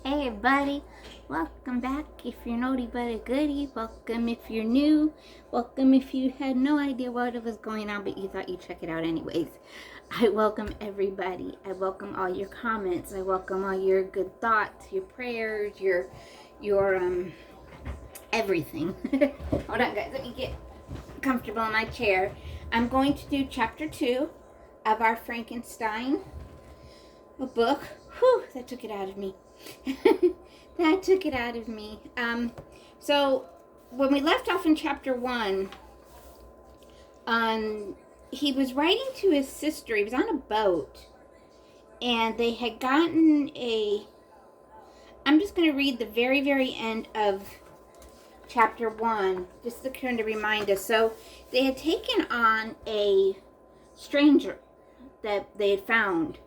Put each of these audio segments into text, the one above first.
Hey everybody, welcome back if you're naughty but a goodie. Welcome if you're new. Welcome if you had no idea what was going on but you thought you'd check it out anyways. I welcome everybody. I welcome all your comments. I welcome all your good thoughts, your prayers, your everything. Hold on guys, let me get comfortable in my chair. I'm going to do chapter 2 of our Frankenstein book. Whew, that took it out of me. That took it out of me. So when we left off in chapter 1, he was writing to his sister. He was on a boat, and they had gotten I'm just going to read the very, very end of chapter 1, just to kind of remind us. So they had taken on a stranger that they had found.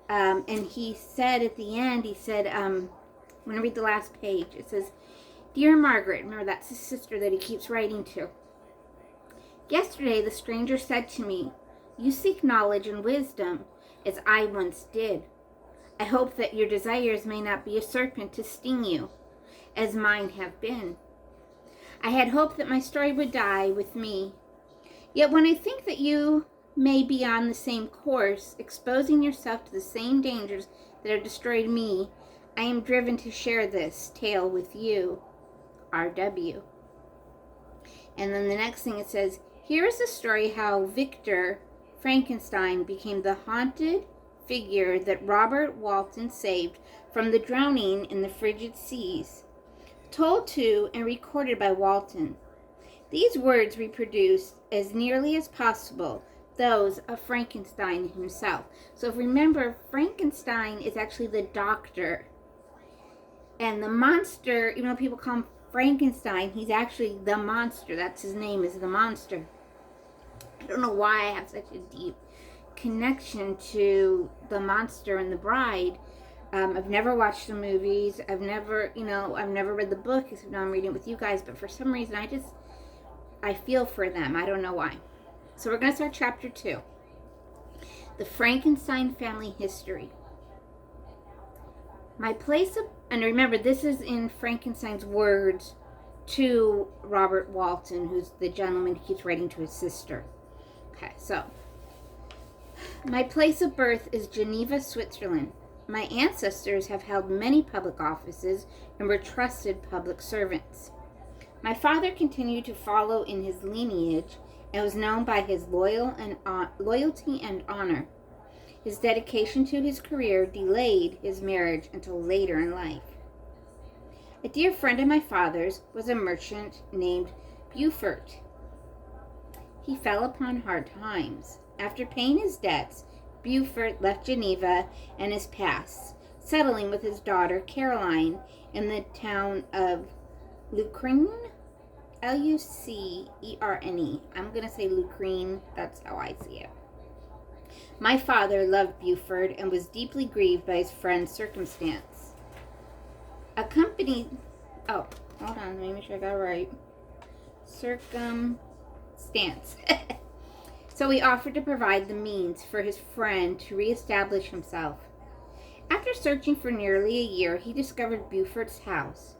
And he said at the end, I'm going to read the last page. It says, "Dear Margaret," remember that's his sister that he keeps writing to. "Yesterday the stranger said to me, 'You seek knowledge and wisdom, as I once did. I hope that your desires may not be a serpent to sting you, as mine have been. I had hoped that my story would die with me. Yet when I think that you may be on the same course, exposing yourself to the same dangers that have destroyed me, I am driven to share this tale with you. R.W." And then the next thing it says, "Here is the story how Victor Frankenstein became the haunted figure that Robert Walton saved from the drowning in the frigid seas. Told to and recorded by Walton. These words reproduce as nearly as possible those of Frankenstein himself." So remember, Frankenstein is actually the doctor. And the monster, even though people call him Frankenstein, he's actually the monster. That's his name, is the monster. I don't know why I have such a deep connection to the monster and the bride. I've never watched the movies. I've never read the book, except now I'm reading it with you guys. But for some reason, I feel for them. I don't know why. So we're going to start chapter 2. The Frankenstein family history. And remember, this is in Frankenstein's words to Robert Walton, who's the gentleman he keeps writing to his sister. Okay, so. "My place of birth is Geneva, Switzerland. My ancestors have held many public offices and were trusted public servants. My father continued to follow in his lineage and was known by his loyalty and honor. His dedication to his career delayed his marriage until later in life. A dear friend of my father's was a merchant named Beaufort. He fell upon hard times. After paying his debts, Beaufort left Geneva and his past, settling with his daughter Caroline in the town of Lucrene. Lucerne. I'm going to say Lucrene. That's how I see it. My father loved Beaufort and was deeply grieved by his friend's circumstance. Hold on, let me make sure I got it right. Circumstance. So he offered to provide the means for his friend to reestablish himself. After searching for nearly a year, he discovered Beaufort's house.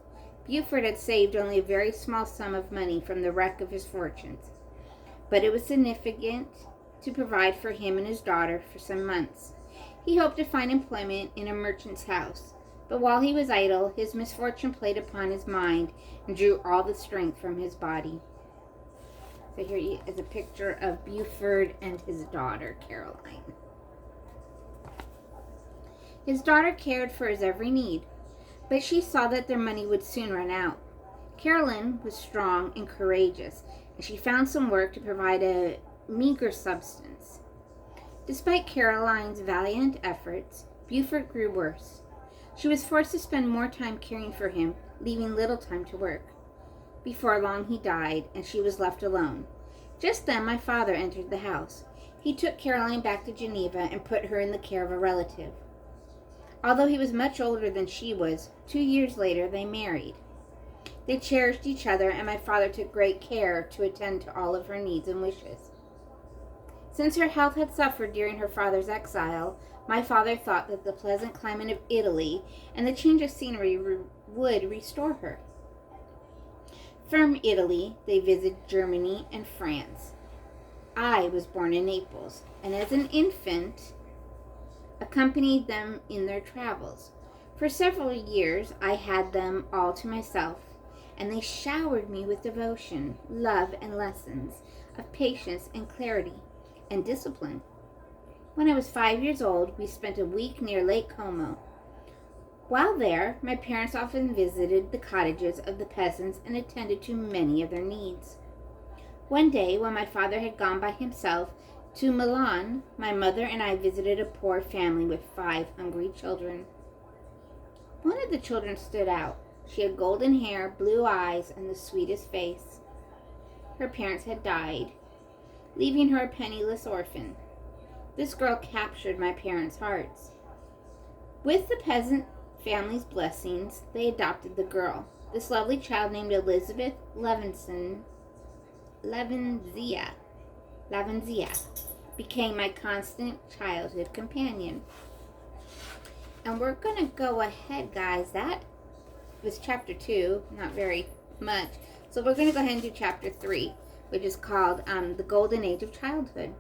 Beaufort had saved only a very small sum of money from the wreck of his fortunes, but it was significant to provide for him and his daughter for some months. He hoped to find employment in a merchant's house, but while he was idle, his misfortune played upon his mind and drew all the strength from his body." So here is a picture of Beaufort and his daughter, Caroline. His daughter cared for his every need, but she saw that their money would soon run out. Caroline was strong and courageous, and she found some work to provide a meager substance. Despite Caroline's valiant efforts, Beaufort grew worse. She was forced to spend more time caring for him, leaving little time to work. Before long he died, and she was left alone. Just then my father entered the house. He took Caroline back to Geneva and put her in the care of a relative. Although he was much older than she was, 2 years later they married. They cherished each other, and my father took great care to attend to all of her needs and wishes. Since her health had suffered during her father's exile, my father thought that the pleasant climate of Italy and the change of scenery would restore her. From Italy, they visited Germany and France. I was born in Naples, and as an infant, accompanied them in their travels. For several years, I had them all to myself, and they showered me with devotion, love, and lessons of patience and clarity and discipline. When I was 5 years old, we spent a week near Lake Como. While there, my parents often visited the cottages of the peasants and attended to many of their needs. One day, when my father had gone by himself to Milan, my mother and I visited a poor family with 5 hungry children. One of the children stood out. She had golden hair, blue eyes, and the sweetest face. Her parents had died, leaving her a penniless orphan. This girl captured my parents' hearts. With the peasant family's blessings, they adopted the girl. This lovely child, named Elizabeth Lavenzia, became my constant childhood companion. And we're going to go ahead, guys. That was chapter 2, not very much. So we're going to go ahead and do chapter 3, which is called The Golden Age of Childhood.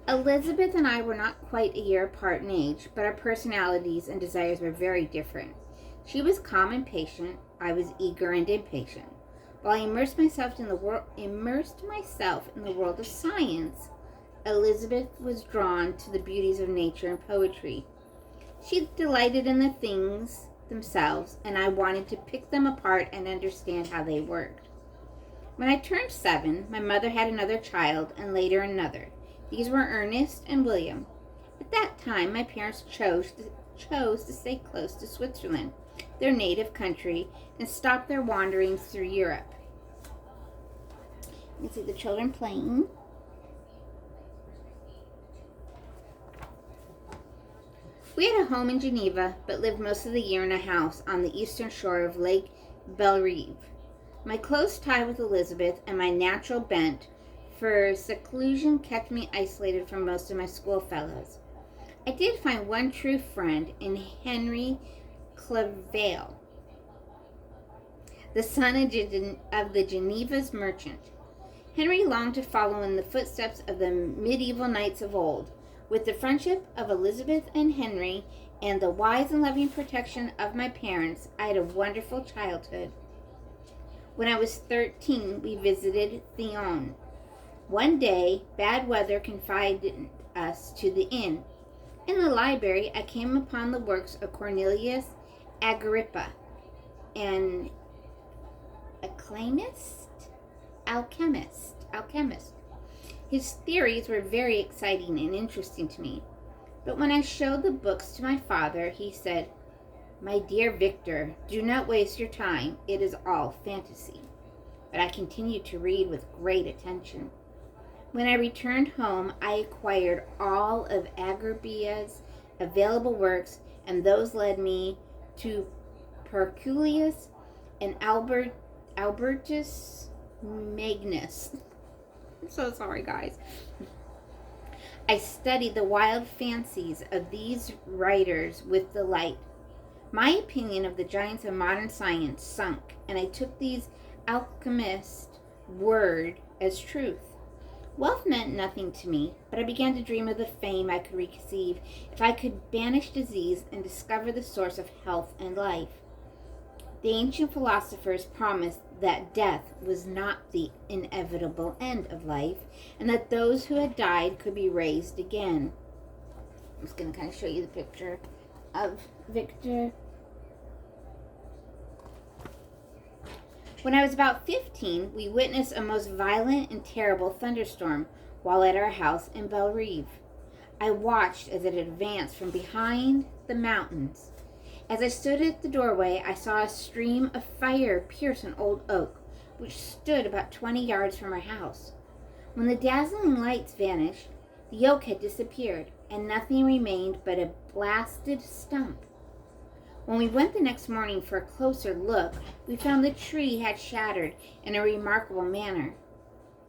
Elizabeth and I were not quite a year apart in age, but our personalities and desires were very different. She was calm and patient. I was eager and impatient. While I immersed myself in the world of science, Elizabeth was drawn to the beauties of nature and poetry. She delighted in the things themselves, and I wanted to pick them apart and understand how they worked. When I turned 7, my mother had another child, and later another. These were Ernest and William. At that time, my parents chose to stay close to Switzerland, their native country, and stop their wanderings through Europe. You can see the children playing. We had a home in Geneva, but lived most of the year in a house on the eastern shore of Lake Bellerive. My close tie with Elizabeth and my natural bent for seclusion kept me isolated from most of my schoolfellows. I did find one true friend in Henry Clerval, the son of the Geneva's merchant. Henry longed to follow in the footsteps of the medieval knights of old. With the friendship of Elizabeth and Henry and the wise and loving protection of my parents, I had a wonderful childhood. When I was 13, we visited Thion. One day, bad weather confined us to the inn. In the library, I came upon the works of Cornelius Agrippa, an alchemist. His theories were very exciting and interesting to me. But when I showed the books to my father, he said, "My dear Victor, do not waste your time. It is all fantasy." But I continued to read with great attention. When I returned home, I acquired all of Agrippa's available works, and those led me to Perculius and Albertus Magnus. I'm so sorry, guys. I studied the wild fancies of these writers with delight. My opinion of the giants of modern science sunk, and I took these alchemists' word as truth. Wealth meant nothing to me, but I began to dream of the fame I could receive if I could banish disease and discover the source of health and life. The ancient philosophers promised that death was not the inevitable end of life, and that those who had died could be raised again. I'm just going to kind of show you the picture of Victor. When I was about 15, we witnessed a most violent and terrible thunderstorm while at our house in Bellerive. I watched as it advanced from behind the mountains. As I stood at the doorway, I saw a stream of fire pierce an old oak, which stood about 20 yards from our house. When the dazzling lights vanished, the oak had disappeared, and nothing remained but a blasted stump. When we went the next morning for a closer look, we found the tree had shattered in a remarkable manner.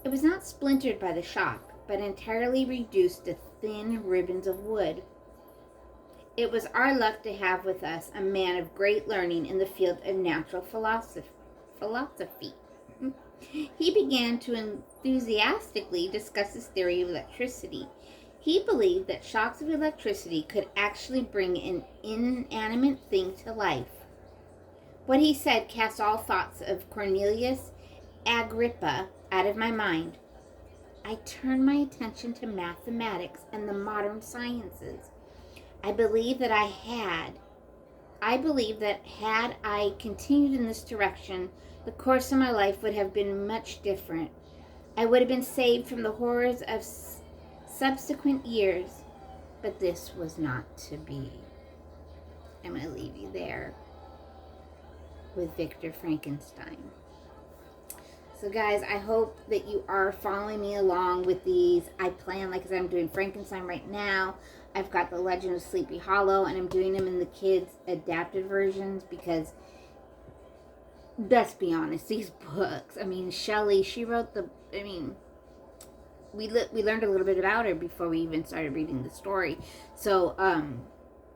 It was not splintered by the shock, but entirely reduced to thin ribbons of wood. It was our luck to have with us a man of great learning in the field of natural philosophy. He began to enthusiastically discuss his theory of electricity. He believed that shocks of electricity could actually bring an inanimate thing to life. What he said cast all thoughts of Cornelius Agrippa out of my mind. I turned my attention to mathematics and the modern sciences. I believe that had I continued in this direction, the course of my life would have been much different. I would have been saved from the horrors of subsequent years, but this was not to be. I'm going to leave you there with Victor Frankenstein. So guys, I hope that you are following me along with these. I plan, like I said, I'm doing Frankenstein right now. I've got the Legend of Sleepy Hollow, and I'm doing them in the kids' adapted versions because, let's be honest, these books, I mean, Shelley, she wrote we learned a little bit about her before we even started reading the story. So,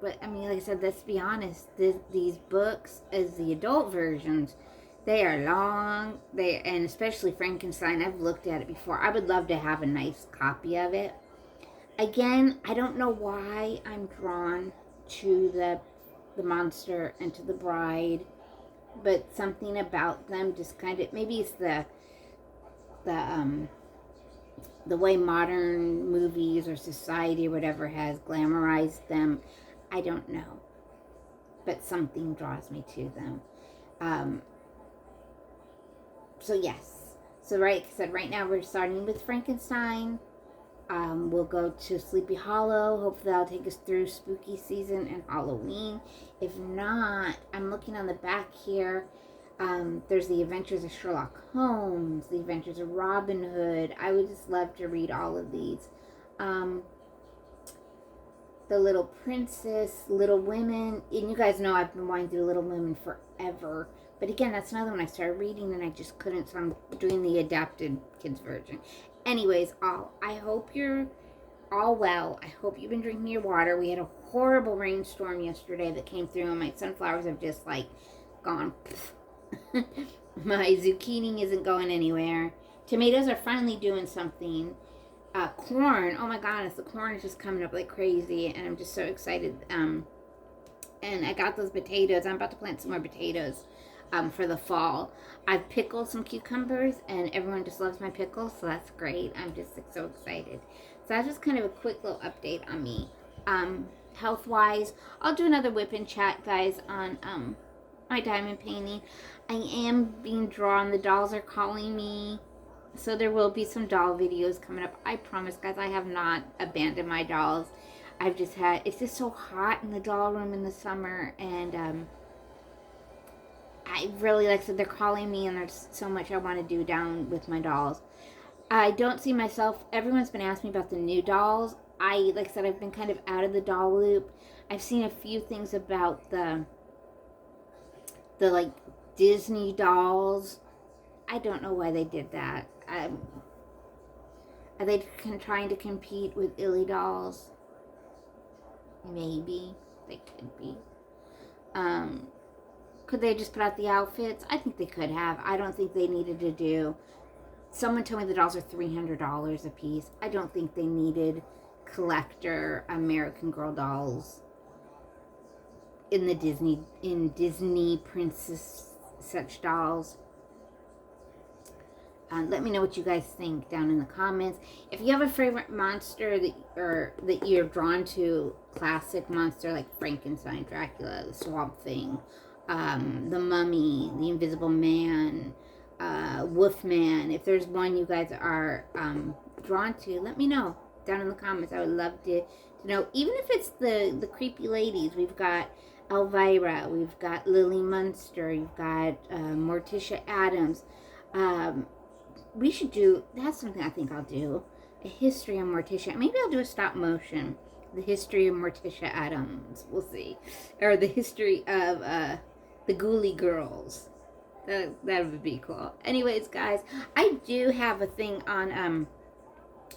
but I mean, like I said, let's be honest, these books, as the adult versions, they are long, and especially Frankenstein, I've looked at it before. I would love to have a nice copy of it. Again, I don't know why I'm drawn to the monster and to the bride, but something about them just kind of, maybe it's the way modern movies or society or whatever has glamorized them. I don't know, but something draws me to them. So yes, so like I said, right now we're starting with Frankenstein. We'll go to Sleepy Hollow. Hopefully that'll take us through spooky season and Halloween. If not, I'm looking on the back here. There's the Adventures of Sherlock Holmes, the Adventures of Robin Hood. I would just love to read all of these. The Little Princess, Little Women. And you guys know I've been wanting to do Little Women forever. But again, that's another one I started reading and I just couldn't, so I'm doing the adapted kids version. Anyways, I hope you're all well. I hope you've been drinking your water. We had a horrible rainstorm yesterday that came through, and my sunflowers have just, like, gone. My zucchini isn't going anywhere. Tomatoes are finally doing something. Corn, oh my goodness, the corn is just coming up like crazy, and I'm just so excited. And I got those potatoes. I'm about to plant some more potatoes for the fall. I've pickled some cucumbers, and everyone just loves my pickles, so that's great. I'm just so excited. So that's just kind of a quick little update on me. Health-wise, I'll do another whip and chat, guys, on my diamond painting. I am being drawn. The dolls are calling me, so there will be some doll videos coming up. I promise, guys, I have not abandoned my dolls. I've just had, it's just so hot in the doll room in the summer, and I really, like I said, they're calling me, and there's so much I want to do down with my dolls. I don't see myself, everyone's been asking me about the new dolls. Like I said, I've been kind of out of the doll loop. I've seen a few things about the like Disney dolls. I don't know why they did that. Are they trying to compete with Illy dolls? Maybe they could be. Could they just put out the outfits? I think they could have. I don't think they needed to do. Someone told me the dolls are $300 a piece. I don't think they needed collector American Girl dolls in Disney princess such dolls. Let me know what you guys think down in the comments. If you have a favorite monster that you're drawn to, classic monster like Frankenstein, Dracula, the Swamp Thing, the Mummy, the Invisible Man, Wolfman. If there's one you guys are drawn to, let me know down in the comments. I would love to know. Even if it's the creepy ladies. We've got Elvira, we've got Lily Munster, you've got Morticia Adams. We should do, that's something I think I'll do, a history of Morticia. Maybe I'll do a stop motion, the history of Morticia Adams. We'll see. Or the history of the Ghoulie Girls. That would be cool. Anyways, guys, I do have a thing on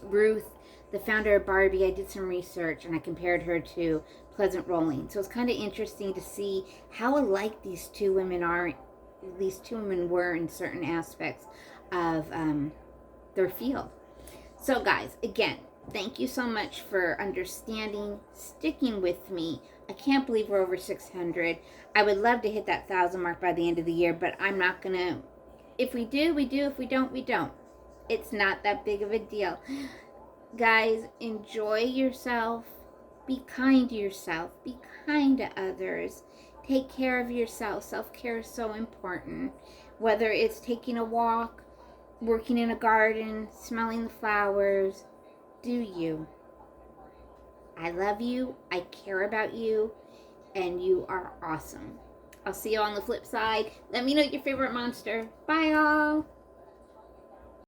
Ruth, the founder of Barbie, I did some research and I compared her to Pleasant Rolling. So it's kind of interesting to see how alike these two women were in certain aspects of their field. So guys, again, thank you so much for understanding, sticking with me. I can't believe we're over 600. I would love to hit that 1,000 mark by the end of the year, but I'm not going to. If we do, we do. If we don't, we don't. It's not that big of a deal. Guys, enjoy yourself. Be kind to yourself. Be kind to others. Take care of yourself. Self-care is so important. Whether it's taking a walk, working in a garden, smelling the flowers, do you. I love you. I care about you. And you are awesome. I'll see you on the flip side. Let me know your favorite monster. Bye, all.